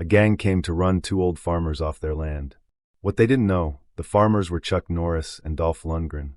A gang came to run two old farmers off their land. What they didn't know, the farmers were Chuck Norris and Dolph Lundgren.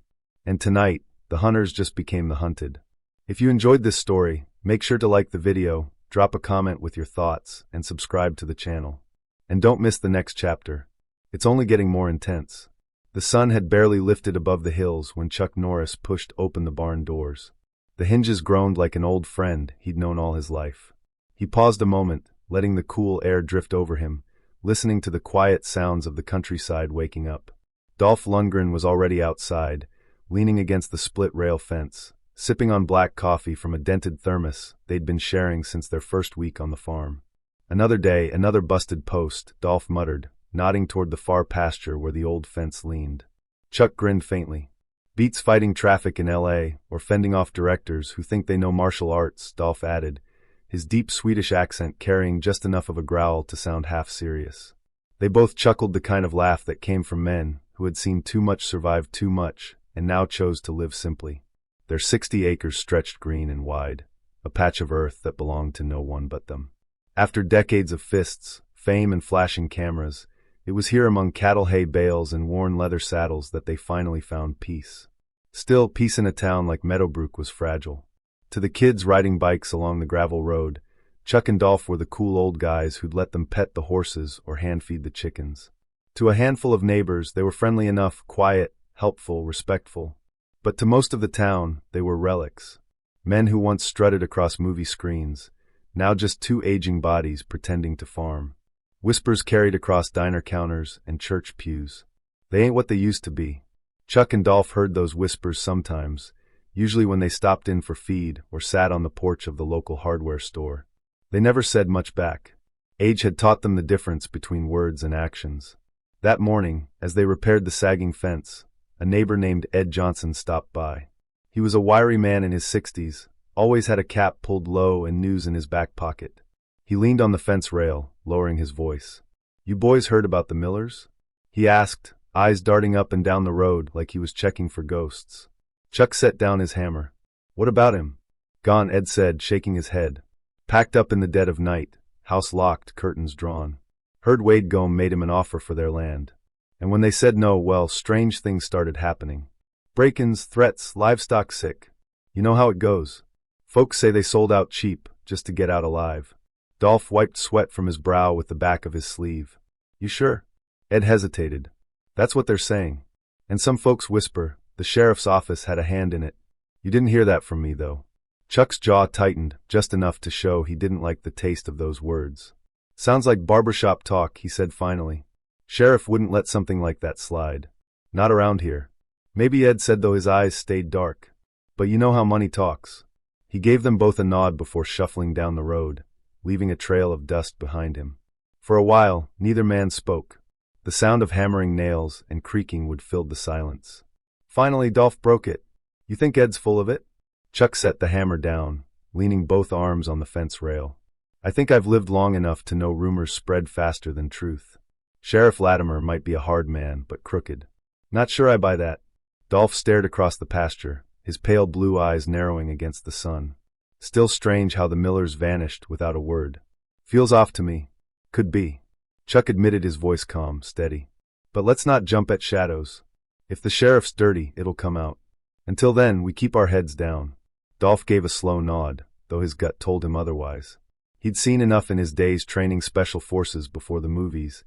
And tonight, the hunters just became the hunted. If you enjoyed this story, make sure to like the video, drop a comment with your thoughts, and subscribe to the channel. And don't miss the next chapter. It's only getting more intense. The sun had barely lifted above the hills when Chuck Norris pushed open the barn doors. The hinges groaned like an old friend he'd known all his life. He paused a moment, letting the cool air drift over him, listening to the quiet sounds of the countryside waking up. Dolph Lundgren was already outside, leaning against the split-rail fence, sipping on black coffee from a dented thermos they'd been sharing since their first week on the farm. Another day, another busted post, Dolph muttered, nodding toward the far pasture where the old fence leaned. Chuck grinned faintly. Beats fighting traffic in L.A. or fending off directors who think they know martial arts, Dolph added, his deep Swedish accent carrying just enough of a growl to sound half serious. They both chuckled, the kind of laugh that came from men who had seen too much survive too much and now chose to live simply. Their 60 acres stretched green and wide, a patch of earth that belonged to no one but them. After decades of fists, fame and flashing cameras, it was here among cattle hay bales and worn leather saddles that they finally found peace. Still, peace in a town like Meadowbrook was fragile. To the kids riding bikes along the gravel road, Chuck and Dolph were the cool old guys who'd let them pet the horses or hand-feed the chickens. To a handful of neighbors, they were friendly enough, quiet, helpful, respectful. But to most of the town, they were relics. Men who once strutted across movie screens, now just two aging bodies pretending to farm. Whispers carried across diner counters and church pews. They ain't what they used to be. Chuck and Dolph heard those whispers sometimes, usually when they stopped in for feed or sat on the porch of the local hardware store. They never said much back. Age had taught them the difference between words and actions. That morning, as they repaired the sagging fence, a neighbor named Ed Johnson stopped by. He was a wiry man in his 60s, always had a cap pulled low and news in his back pocket. He leaned on the fence rail, lowering his voice. "You boys heard about the Millers?" he asked, eyes darting up and down the road like he was checking for ghosts. Chuck set down his hammer. "What about him?" "Gone," Ed said, shaking his head. "Packed up in the dead of night, house locked, curtains drawn. Heard Wade Gome made him an offer for their land. And when they said no, well, strange things started happening. Break-ins, threats, livestock sick. You know how it goes. Folks say they sold out cheap, just to get out alive." Dolph wiped sweat from his brow with the back of his sleeve. "You sure?" Ed hesitated. "That's what they're saying. And some folks whisper, the sheriff's office had a hand in it. You didn't hear that from me, though." Chuck's jaw tightened, just enough to show he didn't like the taste of those words. "Sounds like barbershop talk," he said finally. "Sheriff wouldn't let something like that slide. Not around here." "Maybe," Ed said, though his eyes stayed dark. "But you know how money talks." He gave them both a nod before shuffling down the road, leaving a trail of dust behind him. For a while, neither man spoke. The sound of hammering nails and creaking wood filled the silence. Finally, Dolph broke it. "You think Ed's full of it?" Chuck set the hammer down, leaning both arms on the fence rail. "I think I've lived long enough to know rumors spread faster than truth. Sheriff Latimer might be a hard man, but crooked. Not sure I buy that." Dolph stared across the pasture, his pale blue eyes narrowing against the sun. "Still strange how the Millers vanished without a word. Feels off to me." "Could be." Chuck admitted, his voice calm, steady. "But let's not jump at shadows. If the sheriff's dirty, it'll come out. Until then, we keep our heads down." Dolph gave a slow nod, though his gut told him otherwise. He'd seen enough in his days training special forces before the movies,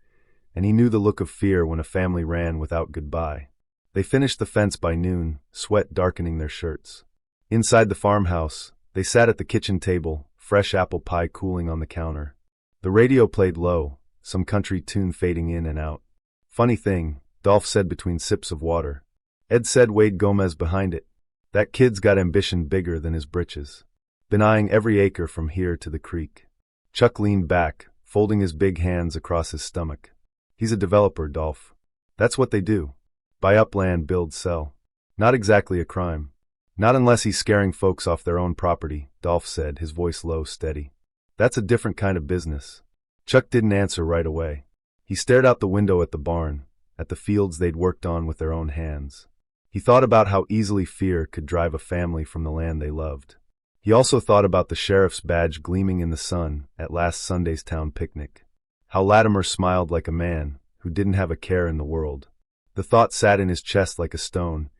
and he knew the look of fear when a family ran without goodbye. They finished the fence by noon, sweat darkening their shirts. Inside the farmhouse, they sat at the kitchen table, fresh apple pie cooling on the counter. The radio played low, some country tune fading in and out. "Funny thing," Dolph said between sips of water. "Ed said Wade Gomez behind it. That kid's got ambition bigger than his britches. Been eyeing every acre from here to the creek." Chuck leaned back, folding his big hands across his stomach. "He's a developer, Dolph. That's what they do. Buy up land, build, sell. Not exactly a crime." "Not unless he's scaring folks off their own property," Dolph said, his voice low, steady. "That's a different kind of business." Chuck didn't answer right away. He stared out the window at the barn, at the fields they'd worked on with their own hands. He thought about how easily fear could drive a family from the land they loved. He also thought about the sheriff's badge gleaming in the sun at last Sunday's town picnic. How Latimer smiled like a man who didn't have a care in the world. The thought sat in his chest like a stone,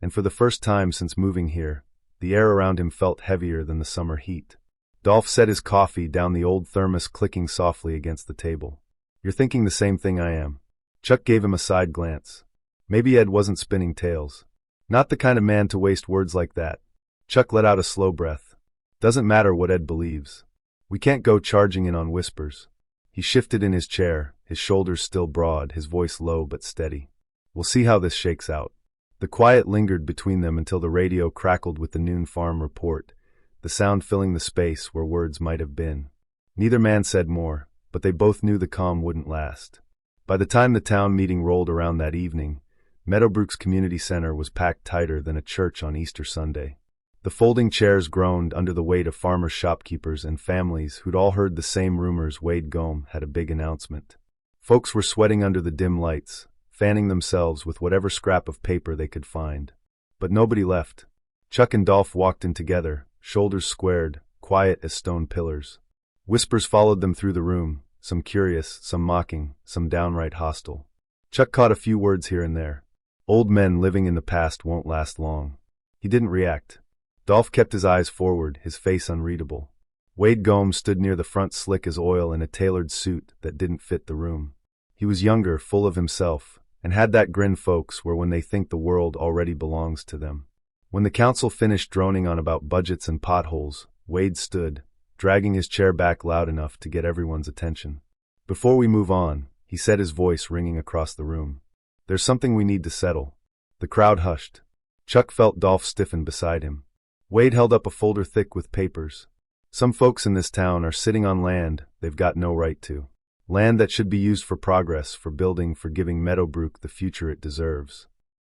and for the first time since moving here, the air around him felt heavier than the summer heat. Dolph set his coffee down, the old thermos clicking softly against the table. "You're thinking the same thing I am." Chuck gave him a side glance. Maybe Ed wasn't spinning tales. Not the kind of man to waste words like that. Chuck let out a slow breath. "Doesn't matter what Ed believes. We can't go charging in on whispers." He shifted in his chair, his shoulders still broad, his voice low but steady. "We'll see how this shakes out." The quiet lingered between them until the radio crackled with the noon farm report, the sound filling the space where words might have been. Neither man said more, but they both knew the calm wouldn't last. By the time the town meeting rolled around that evening, Meadowbrook's community center was packed tighter than a church on Easter Sunday. The folding chairs groaned under the weight of farmers, shopkeepers, and families who'd all heard the same rumors Wade Gome had a big announcement. Folks were sweating under the dim lights, fanning themselves with whatever scrap of paper they could find. But nobody left. Chuck and Dolph walked in together, shoulders squared, quiet as stone pillars. Whispers followed them through the room, some curious, some mocking, some downright hostile. Chuck caught a few words here and there. "Old men living in the past won't last long." He didn't react. Dolph kept his eyes forward, his face unreadable. Wade Gome stood near the front, slick as oil in a tailored suit that didn't fit the room. He was younger, full of himself, and had that grin folks wear when they think the world already belongs to them. When the council finished droning on about budgets and potholes, Wade stood, dragging his chair back loud enough to get everyone's attention. "Before we move on," he said, his voice ringing across the room, "there's something we need to settle." The crowd hushed. Chuck felt Dolph stiffen beside him. Wade held up a folder thick with papers. "Some folks in this town are sitting on land they've got no right to. Land that should be used for progress, for building, for giving Meadowbrook the future it deserves."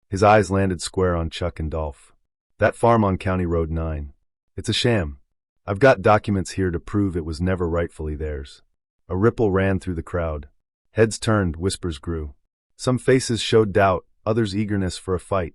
His eyes landed square on Chuck and Dolph. "That farm on County Road 9. It's a sham. I've got documents here to prove it was never rightfully theirs." A ripple ran through the crowd. Heads turned, whispers grew. Some faces showed doubt, others eagerness for a fight.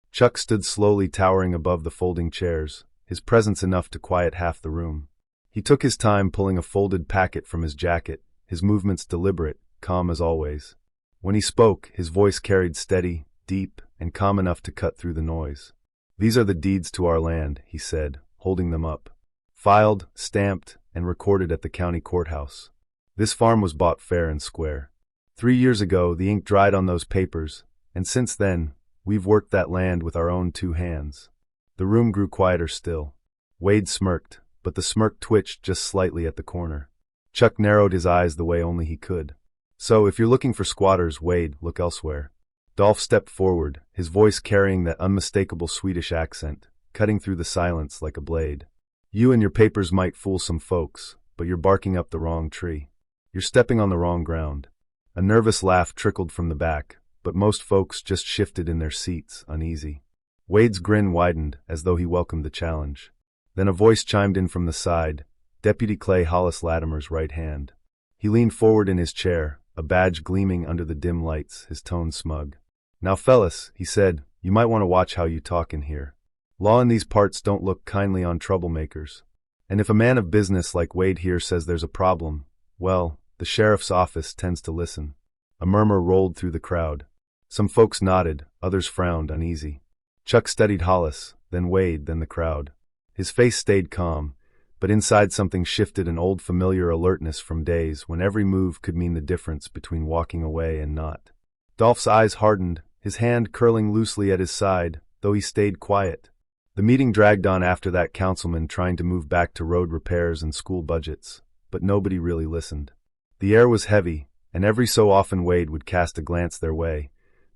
Chuck stood slowly, towering above the folding chairs, his presence enough to quiet half the room. He took his time, pulling a folded packet from his jacket, his movements deliberate, calm as always. When he spoke, his voice carried steady, deep, and calm enough to cut through the noise. "These are the deeds to our land," he said, holding them up. "Filed, stamped, and recorded at the county courthouse. This farm was bought fair and square. 3 years ago, the ink dried on those papers, and since then, we've worked that land with our own 2 hands." The room grew quieter still. Wade smirked, but the smirk twitched just slightly at the corner. Chuck narrowed his eyes the way only he could. "So if you're looking for squatters, Wade, look elsewhere." Dolph stepped forward, his voice carrying that unmistakable Swedish accent, cutting through the silence like a blade. "You and your papers might fool some folks, but you're barking up the wrong tree. You're stepping on the wrong ground." A nervous laugh trickled from the back, but most folks just shifted in their seats, uneasy. Wade's grin widened, as though he welcomed the challenge. Then a voice chimed in from the side, Deputy Clay Hollis, Latimer's right hand. He leaned forward in his chair, a badge gleaming under the dim lights, his tone smug. "Now fellas," he said, "you might want to watch how you talk in here. Law in these parts don't look kindly on troublemakers. And if a man of business like Wade here says there's a problem, well, the sheriff's office tends to listen." A murmur rolled through the crowd. Some folks nodded, others frowned, uneasy. Chuck studied Hollis, then Wade, then the crowd. His face stayed calm, but inside something shifted, an old familiar alertness from days when every move could mean the difference between walking away and not. Dolph's eyes hardened, his hand curling loosely at his side, though he stayed quiet. The meeting dragged on after that, councilman trying to move back to road repairs and school budgets, but nobody really listened. The air was heavy, and every so often Wade would cast a glance their way,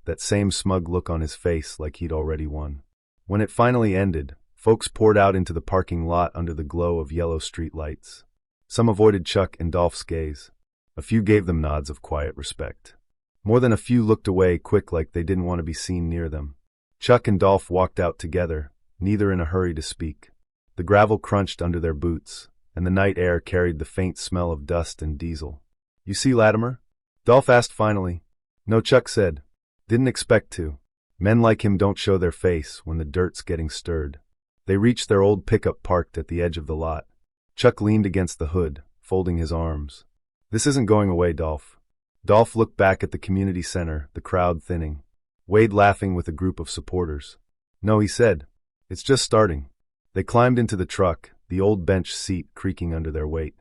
that same smug look on his face like he'd already won. When it finally ended, folks poured out into the parking lot under the glow of yellow street lights. Some avoided Chuck and Dolph's gaze. A few gave them nods of quiet respect. More than a few looked away quick, like they didn't want to be seen near them. Chuck and Dolph walked out together, neither in a hurry to speak. The gravel crunched under their boots, and the night air carried the faint smell of dust and diesel. "You see Latimer?" Dolph asked finally. "No," Chuck said. "Didn't expect to. Men like him don't show their face when the dirt's getting stirred." They reached their old pickup parked at the edge of the lot. Chuck leaned against the hood, folding his arms. This isn't going away, Dolph. Dolph looked back at the community center, the crowd thinning. Wade laughing with a group of supporters. No, he said. It's just starting. They climbed into the truck, the old bench seat creaking under their weight.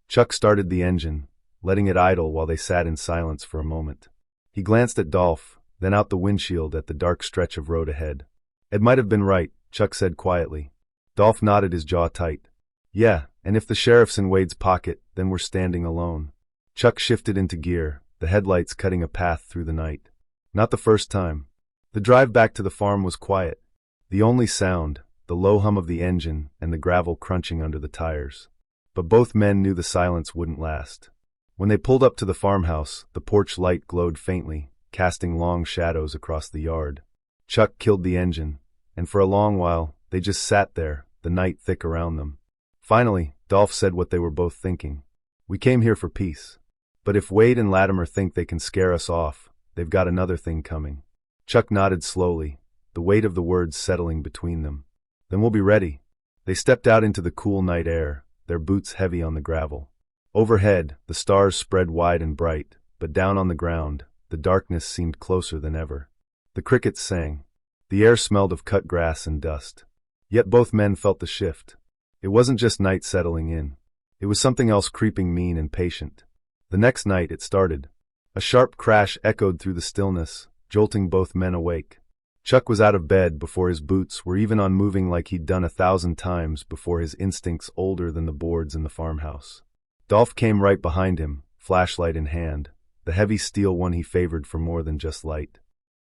Chuck started the engine, letting it idle while they sat in silence for a moment. He glanced at Dolph, then out the windshield at the dark stretch of road ahead. It might have been right, Chuck said quietly. Dolph nodded, his jaw tight. Yeah, and if the sheriff's in Wade's pocket, then we're standing alone. Chuck shifted into gear, the headlights cutting a path through the night. Not the first time. The drive back to the farm was quiet. The only sound, the low hum of the engine and the gravel crunching under the tires. But both men knew the silence wouldn't last. When they pulled up to the farmhouse, the porch light glowed faintly, casting long shadows across the yard. Chuck killed the engine, and for a long while, they just sat there, the night thick around them. Finally, Dolph said what they were both thinking. We came here for peace. But if Wade and Latimer think they can scare us off, they've got another thing coming. Chuck nodded slowly, the weight of the words settling between them. Then we'll be ready. They stepped out into the cool night air, their boots heavy on the gravel. Overhead, the stars spread wide and bright, but down on the ground, the darkness seemed closer than ever. The crickets sang. The air smelled of cut grass and dust. Yet both men felt the shift. It wasn't just night settling in. It was something else creeping mean and patient. The next night it started. A sharp crash echoed through the stillness, jolting both men awake. Chuck was out of bed before his boots were even on, moving like he'd done 1,000 times before, his instincts older than the boards in the farmhouse. Dolph came right behind him, flashlight in hand, the heavy steel one he favored for more than just light.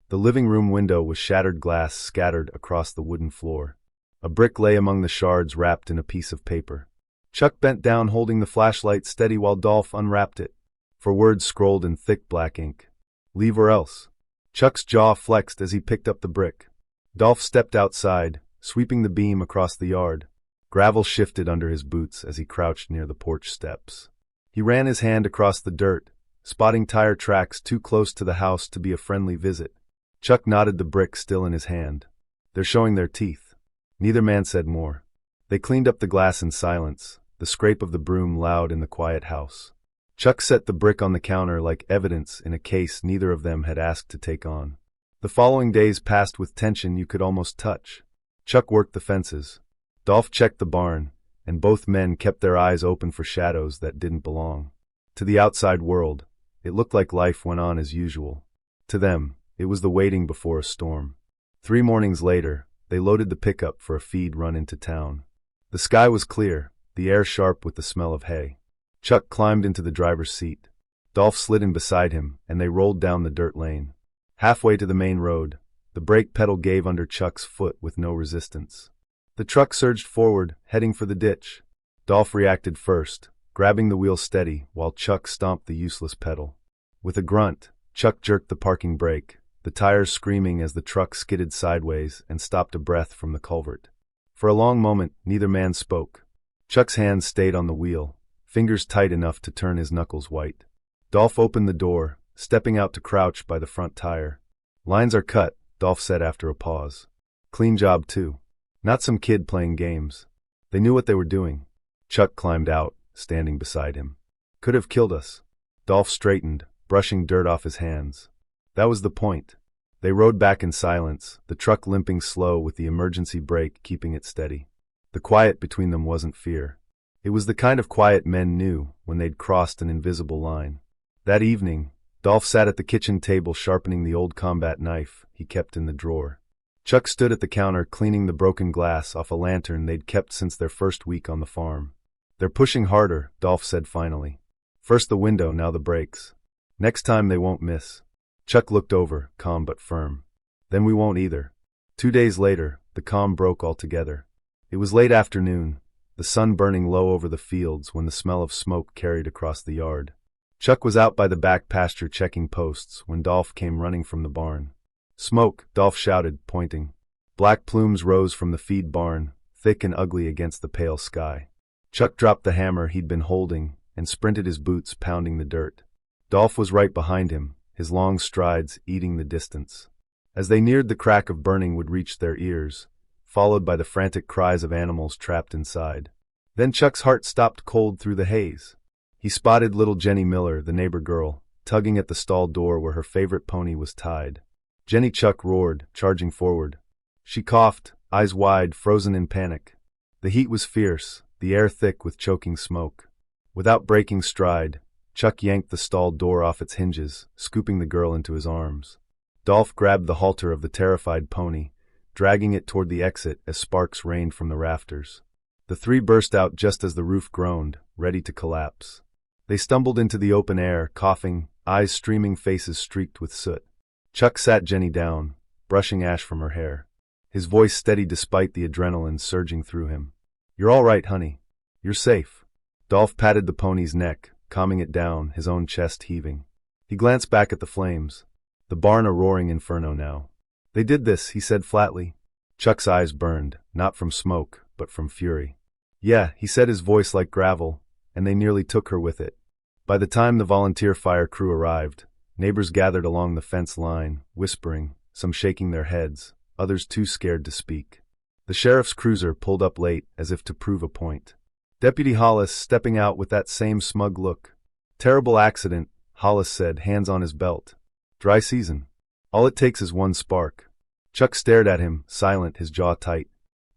The living room window was shattered glass scattered across the wooden floor. A brick lay among the shards wrapped in a piece of paper. Chuck bent down holding the flashlight steady while Dolph unwrapped it. For words scrolled in thick black ink. Leave or else. Chuck's jaw flexed as he picked up the brick. Dolph stepped outside, sweeping the beam across the yard. Gravel shifted under his boots as he crouched near the porch steps. He ran his hand across the dirt, spotting tire tracks too close to the house to be a friendly visit. Chuck nodded, the brick still in his hand. They're showing their teeth. Neither man said more. They cleaned up the glass in silence, the scrape of the broom loud in the quiet house. Chuck set the brick on the counter like evidence in a case neither of them had asked to take on. The following days passed with tension you could almost touch. Chuck worked the fences. Dolph checked the barn, and both men kept their eyes open for shadows that didn't belong. To the outside world, it looked like life went on as usual. To them, it was the waiting before a storm. 3 mornings later, they loaded the pickup for a feed run into town. The sky was clear, the air sharp with the smell of hay. Chuck climbed into the driver's seat. Dolph slid in beside him, and they rolled down the dirt lane. Halfway to the main road, the brake pedal gave under Chuck's foot with no resistance. The truck surged forward, heading for the ditch. Dolph reacted first, grabbing the wheel steady while Chuck stomped the useless pedal. With a grunt, Chuck jerked the parking brake, the tires screaming as the truck skidded sideways and stopped a breath from the culvert. For a long moment, neither man spoke. Chuck's hands stayed on the wheel, fingers tight enough to turn his knuckles white. Dolph opened the door, stepping out to crouch by the front tire. Lines are cut, Dolph said after a pause. Clean job too. Not some kid playing games. They knew what they were doing. Chuck climbed out, standing beside him. Could have killed us. Dolph straightened, brushing dirt off his hands. That was the point. They rode back in silence, the truck limping slow with the emergency brake keeping it steady. The quiet between them wasn't fear. It was the kind of quiet men knew when they'd crossed an invisible line. That evening, Dolph sat at the kitchen table sharpening the old combat knife he kept in the drawer. Chuck stood at the counter cleaning the broken glass off a lantern they'd kept since their first week on the farm. They're pushing harder, Dolph said finally. First the window, now the brakes. Next time they won't miss. Chuck looked over, calm but firm. Then we won't either. 2 days later, the calm broke altogether. It was late afternoon, the sun burning low over the fields when the smell of smoke carried across the yard. Chuck was out by the back pasture checking posts when Dolph came running from the barn. Smoke, Dolph shouted, pointing. Black plumes rose from the feed barn, thick and ugly against the pale sky. Chuck dropped the hammer he'd been holding and sprinted, his boots pounding the dirt. Dolph was right behind him, his long strides eating the distance. As they neared, the crack of burning would reach their ears, followed by the frantic cries of animals trapped inside. Then Chuck's heart stopped cold through the haze. He spotted little Jenny Miller, the neighbor girl, tugging at the stall door where her favorite pony was tied. Jenny Chuck roared, charging forward. She coughed, eyes wide, frozen in panic. The heat was fierce, the air thick with choking smoke. Without breaking stride, Chuck yanked the stall door off its hinges, scooping the girl into his arms. Dolph grabbed the halter of the terrified pony, dragging it toward the exit as sparks rained from the rafters. The three burst out just as the roof groaned, ready to collapse. They stumbled into the open air, coughing, eyes streaming, faces streaked with soot. Chuck sat Jenny down, brushing ash from her hair. His voice steady despite the adrenaline surging through him. "You're all right, honey. You're safe." Dolph patted the pony's neck, calming it down, his own chest heaving. He glanced back at the flames. The barn a roaring inferno now. "They did this," he said flatly. Chuck's eyes burned, not from smoke, but from fury. "Yeah," he said, his voice like gravel, "and they nearly took her with it." By the time the volunteer fire crew arrived, neighbors gathered along the fence line, whispering, some shaking their heads, others too scared to speak. The sheriff's cruiser pulled up late as if to prove a point. Deputy Hollis stepping out with that same smug look. "Terrible accident," Hollis said, hands on his belt. "Dry season. All it takes is one spark." Chuck stared at him, silent, his jaw tight.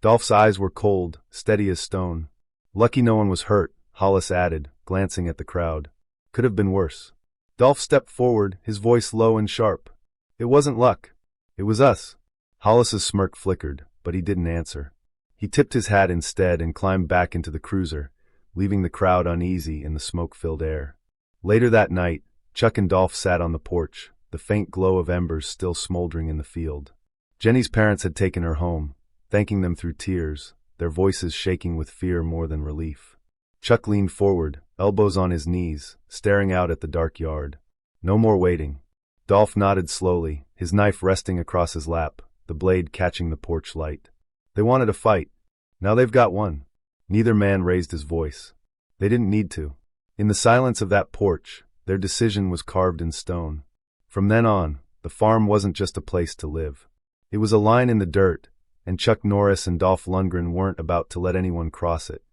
Dolph's eyes were cold, steady as stone. "Lucky no one was hurt," Hollis added, glancing at the crowd. "Could have been worse." Dolph stepped forward, his voice low and sharp. "It wasn't luck. It was us." Hollis's smirk flickered, but he didn't answer. He tipped his hat instead and climbed back into the cruiser, leaving the crowd uneasy in the smoke-filled air. Later that night, Chuck and Dolph sat on the porch, the faint glow of embers still smoldering in the field. Jenny's parents had taken her home, thanking them through tears, their voices shaking with fear more than relief. Chuck leaned forward, elbows on his knees, staring out at the dark yard. No more waiting. Dolph nodded slowly, his knife resting across his lap, the blade catching the porch light. They wanted a fight. Now they've got one. Neither man raised his voice. They didn't need to. In the silence of that porch, their decision was carved in stone. From then on, the farm wasn't just a place to live. It was a line in the dirt, and Chuck Norris and Dolph Lundgren weren't about to let anyone cross it.